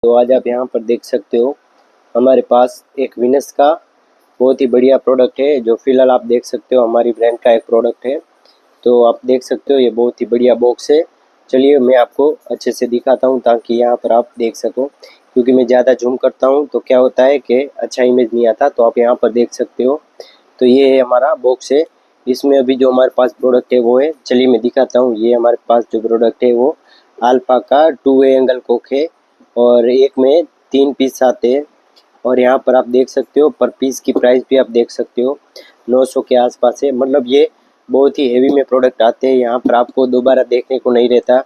तो आज आप यहाँ पर देख सकते हो हमारे पास एक विनस का बहुत ही बढ़िया प्रोडक्ट है, जो फिलहाल आप देख सकते हो हमारी ब्रांड का एक प्रोडक्ट है। तो आप देख सकते हो ये बहुत ही बढ़िया बॉक्स है। चलिए मैं आपको अच्छे से दिखाता हूँ ताकि यहाँ पर आप देख सको, क्योंकि मैं ज़्यादा जूम करता हूँ तो क्या होता है कि अच्छा इमेज नहीं आता। तो आप यहाँ पर देख सकते हो, तो ये है हमारा बॉक्स है। इसमें अभी जो हमारे पास प्रोडक्ट है वो है, चलिए मैं दिखाता हूँ। ये हमारे पास जो प्रोडक्ट है वो अल्फा का 2 वे एंगल कोक है और एक में 3 पीस आते हैं। और यहाँ पर आप देख सकते हो पर पीस की प्राइस भी आप देख सकते हो 900 के आसपास है। मतलब ये बहुत ही हेवी में प्रोडक्ट आते हैं, यहाँ पर आपको दोबारा देखने को नहीं रहता।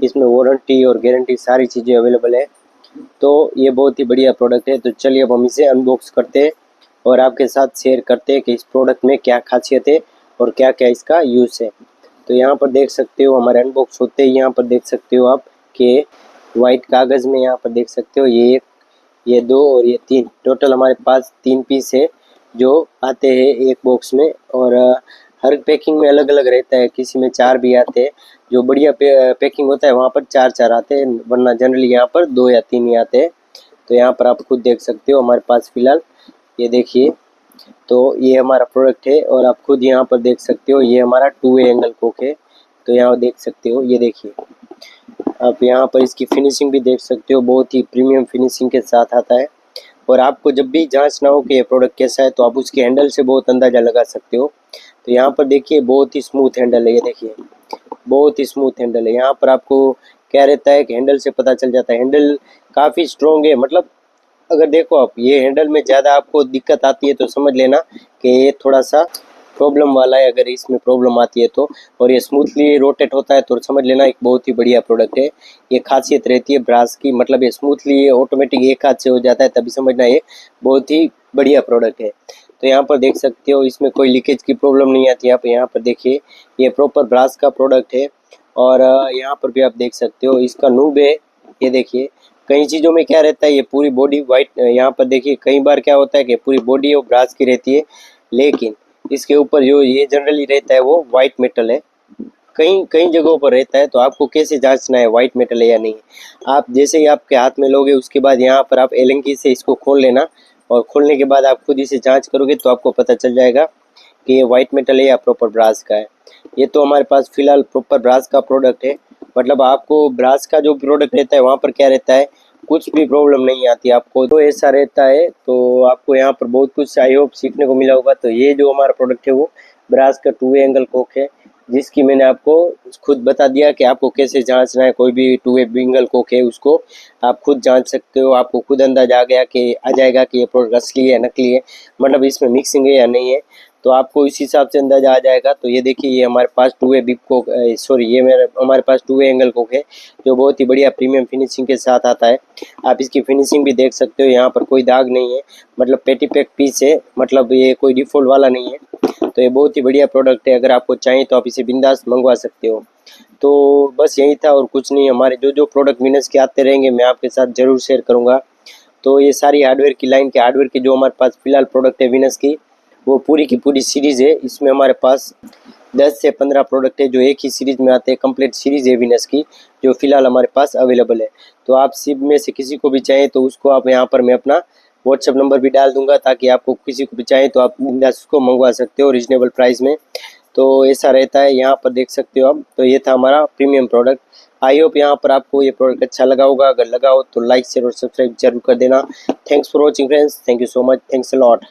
इसमें वारंटी और गारंटी सारी चीज़ें अवेलेबल है। तो ये बहुत ही बढ़िया प्रोडक्ट है। तो चलिए अब हम इसे अनबॉक्स करते हैं और आपके साथ शेयर करते हैं कि इस प्रोडक्ट में क्या खासियत है और क्या क्या इसका यूज़ है। तो यहाँ पर देख सकते हो हमारे अनबॉक्स होते ही यहाँ पर देख सकते हो आप कि वाइट कागज़ में यहाँ पर देख सकते हो ये एक, ये 2 और ये 3, टोटल हमारे पास 3 पीस है जो आते हैं एक बॉक्स में। और हर पैकिंग में अलग अलग रहता है, किसी में 4 भी आते हैं। जो बढ़िया पैकिंग होता है वहाँ पर 4 आते हैं, वरना जनरली यहाँ पर 2 या 3 ही आते हैं। तो यहाँ पर आप खुद देख सकते हो हमारे पास फ़िलहाल ये देखिए, तो ये हमारा प्रोडक्ट है। और आप खुद यहाँ पर देख सकते हो ये हमारा 2 वे एंगल कोक है। तो यहाँ देख सकते हो, ये देखिए आप यहाँ पर इसकी फिनिशिंग भी देख सकते हो, बहुत ही प्रीमियम फिनिशिंग के साथ आता है। और आपको जब भी जांचना हो कि ये प्रोडक्ट कैसा है तो आप उसके हैंडल से बहुत अंदाज़ा लगा सकते हो। तो यहाँ पर देखिए बहुत ही स्मूथ हैंडल है, ये देखिए बहुत ही स्मूथ हैंडल है। यहाँ पर आपको क्या रहता है कि हैंडल से पता चल जाता है, हैंडल काफ़ी स्ट्रॉन्ग है। मतलब अगर देखो आप ये हैंडल में ज़्यादा आपको दिक्कत आती है तो समझ लेना कि ये थोड़ा सा प्रॉब्लम वाला है, अगर इसमें प्रॉब्लम आती है तो। और ये स्मूथली रोटेट होता है तो समझ लेना एक बहुत ही बढ़िया प्रोडक्ट है। ये खासियत रहती है ब्रास की, मतलब ये स्मूथली ऑटोमेटिक एक हाथ से हो जाता है, तभी समझना ये बहुत ही बढ़िया प्रोडक्ट है। तो यहाँ पर देख सकते हो इसमें कोई लीकेज की प्रॉब्लम नहीं आती। आप यहाँ पर देखिए ये प्रॉपर ब्रास का प्रोडक्ट है। और यहाँ पर भी आप देख सकते हो इसका नूब है, ये देखिए। कई चीज़ों में क्या रहता है ये पूरी बॉडी वाइट, यहाँ पर देखिए कई बार क्या होता है कि पूरी बॉडी वो ब्रास की रहती है, लेकिन इसके ऊपर जो ये जनरली रहता है वो वाइट मेटल है। कई कई जगहों पर रहता है। तो आपको कैसे जांचना है वाइट मेटल है या नहीं, आप जैसे ही आपके हाथ में लोगे उसके बाद यहाँ पर आप एलंकी से इसको खोल लेना। और खोलने के बाद आप खुद इसे जांच करोगे तो आपको पता चल जाएगा कि ये वाइट मेटल है या प्रॉपर ब्रास का है। ये तो हमारे पास फ़िलहाल प्रॉपर ब्रास का प्रोडक्ट है। मतलब आपको ब्रास का जो प्रोडक्ट रहता है वहाँ पर क्या रहता है, कुछ भी प्रॉब्लम नहीं आती आपको, तो ऐसा रहता है। तो आपको यहाँ पर बहुत कुछ आई होप सीखने को मिला होगा। तो ये जो हमारा प्रोडक्ट है वो ब्रास का 2 वे एंगल कोक है, जिसकी मैंने आपको खुद बता दिया कि आपको कैसे जांचना है। कोई भी 2 वे एंगल कोक है उसको आप खुद जांच सकते हो, आपको खुद अंदाजा आ जाएगा कि ये प्रोडक्ट असली है नकली है, मतलब इसमें मिक्सिंग है या नहीं है। तो आपको इस हिसाब से अंदाजा आ जाएगा। तो ये देखिए ये हमारे पास 2 वे बिग कोक, सॉरी ये हमारे पास 2 वे एंगल कोक है, जो बहुत ही बढ़िया प्रीमियम फिनिशिंग के साथ आता है। आप इसकी फिनिशिंग भी देख सकते हो, यहाँ पर कोई दाग नहीं है, मतलब पेटी पैक पीस है, मतलब ये कोई डिफ़ॉल्ट वाला नहीं है। तो ये बहुत ही बढ़िया प्रोडक्ट है, अगर आपको चाहिए तो आप इसे बिंदास मंगवा सकते हो। तो बस यही था और कुछ नहीं। हमारे जो जो प्रोडक्ट विनर्स के आते रहेंगे मैं आपके साथ ज़रूर शेयर करूँगा। तो ये सारी हार्डवेयर की लाइन के हार्डवेयर की जो हमारे पास फ़िलहाल प्रोडक्ट है विनर्स की, वो पूरी की पूरी सीरीज़ है। इसमें हमारे पास 10 से 15 प्रोडक्ट है जो एक ही सीरीज़ में आते हैं। कंप्लीट सीरीज़ है विनर्स की जो फ़िलहाल हमारे पास अवेलेबल है। तो आप सब में से किसी को भी चाहिए तो उसको आप यहाँ पर मैं अपना व्हाट्सएप नंबर भी डाल दूंगा, ताकि आपको किसी को भी चाहिए तो आप बिंदास उसको मंगवा सकते हो रिजनेबल प्राइस में। तो ऐसा रहता है, यहाँ पर देख सकते हो आप। तो ये था हमारा प्रीमियम प्रोडक्ट। आई होप यहाँ पर आपको ये प्रोडक्ट अच्छा लगा होगा। अगर लगा हो तो लाइक शेयर और सब्सक्राइब जरूर कर देना। Thanks for watching friends, thank you so much, thanks a lot.